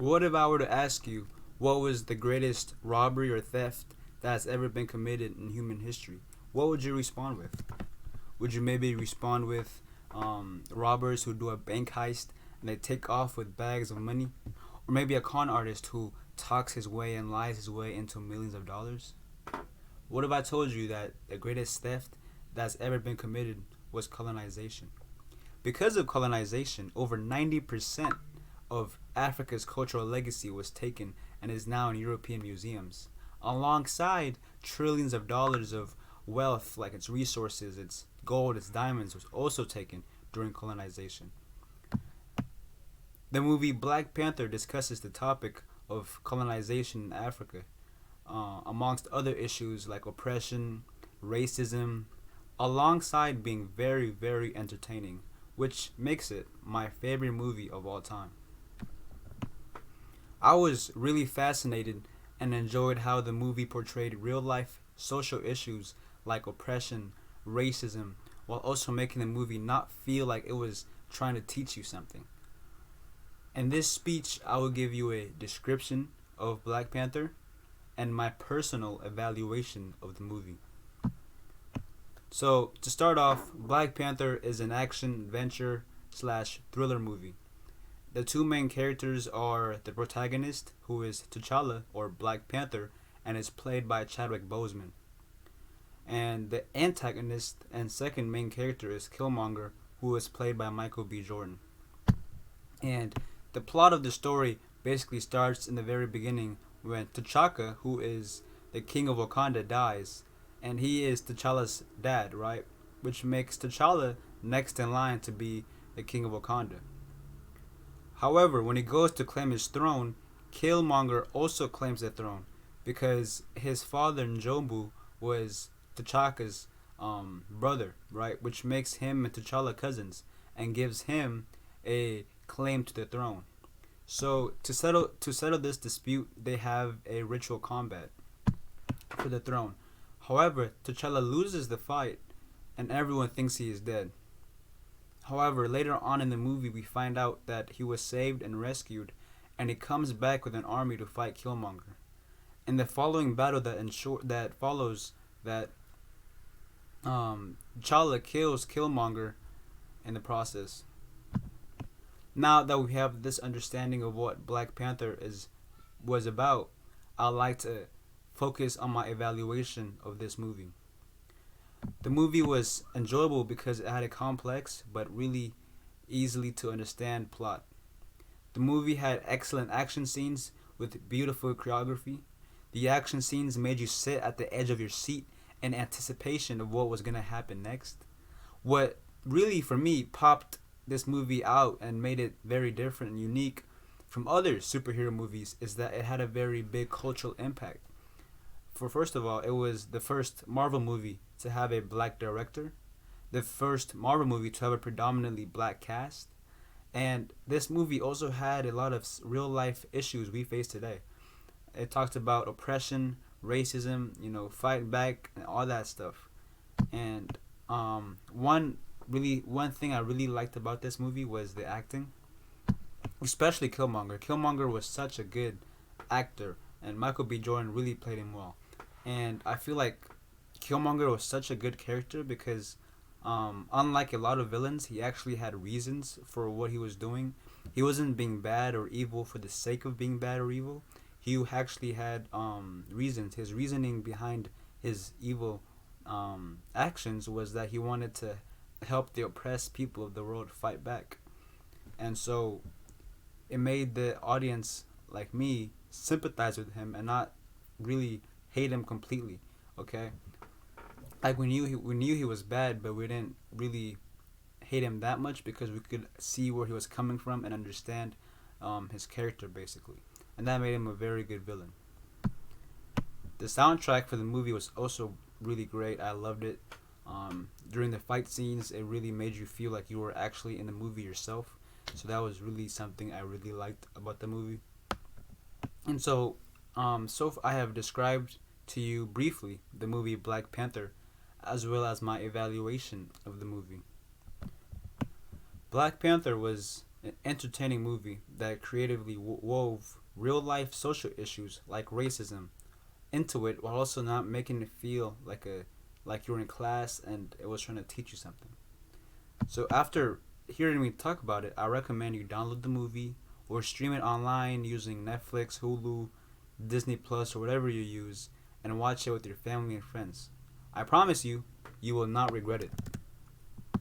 What if I were to ask you what was the greatest robbery or theft that has ever been committed in human history? What would you respond with? Would you maybe respond with robbers who do a bank heist and they take off with bags of money? Or maybe a con artist who talks his way and lies his way into millions of dollars? What if I told you that the greatest theft that's ever been committed was colonization? Because of colonization, over 90% of Africa's cultural legacy was taken and is now in European museums, alongside trillions of dollars of wealth, like its resources, its gold, its diamonds, was also taken during colonization. The movie Black Panther discusses the topic of colonization in Africa, amongst other issues like oppression, racism, alongside being very, very entertaining, which makes it my favorite movie of all time. I was really fascinated and enjoyed how the movie portrayed real life social issues like oppression, racism, while also making the movie not feel like it was trying to teach you something. In this speech, I will give you a description of Black Panther and my personal evaluation of the movie. So, to start off, Black Panther is an action adventure slash thriller movie. The two main characters are the protagonist, who is T'Challa or Black Panther, and is played by Chadwick Boseman. And the antagonist and second main character is Killmonger, who is played by Michael B. Jordan. And the plot of the story basically starts in the very beginning when T'Chaka, who is the king of Wakanda, dies, and he is T'Challa's dad, right? Which makes T'Challa next in line to be the king of Wakanda. However, when he goes to claim his throne, Killmonger also claims the throne because his father Njobu was T'Chaka's brother, right? Which makes him and T'Challa cousins and gives him a claim to the throne. So to settle this dispute, they have a ritual combat for the throne. However, T'Challa loses the fight, and everyone thinks he is dead. However, later on in the movie, we find out that he was saved and rescued, and he comes back with an army to fight Killmonger. In the following battle that follows, that T'Challa kills Killmonger in the process. Now that we have this understanding of what Black Panther was about, I'd like to focus on my evaluation of this movie. The movie was enjoyable because it had a complex but really easily to understand plot. The movie had excellent action scenes with beautiful choreography. The action scenes made you sit at the edge of your seat in anticipation of what was going to happen next. What really, for me, popped this movie out and made it very different and unique from other superhero movies is that it had a very big cultural impact. For first of all, it was the first Marvel movie to have a black director, the first Marvel movie to have a predominantly black cast, and this movie also had a lot of real life issues we face today. It talked about oppression, racism, fighting back, and all that stuff. And one thing I really liked about this movie was the acting, especially Killmonger. Killmonger was such a good actor, and Michael B. Jordan really played him well. And I feel like Killmonger was such a good character because, unlike a lot of villains, he actually had reasons for what he was doing. He wasn't being bad or evil for the sake of being bad or evil. He actually had reasons. His reasoning behind his evil actions was that he wanted to help the oppressed people of the world fight back. And so it made the audience, like me, sympathize with him and not really hate him completely. Okay, like we knew he was bad, but we didn't really hate him that much because we could see where he was coming from and understand his character basically, and that made him a very good villain. The soundtrack for the movie was also really great. I loved it. During the fight scenes, it really made you feel like you were actually in the movie yourself. So that was really something I really liked about the movie. And so I have described to you briefly the movie Black Panther, as well as my evaluation of the movie. Black Panther was an entertaining movie that creatively wove real life social issues like racism into it while also not making it feel like you were in class and it was trying to teach you something. So after hearing me talk about it, I recommend you download the movie or stream it online using Netflix, Hulu, Disney Plus, or whatever you use, and watch it with your family and friends. I promise you, you will not regret it.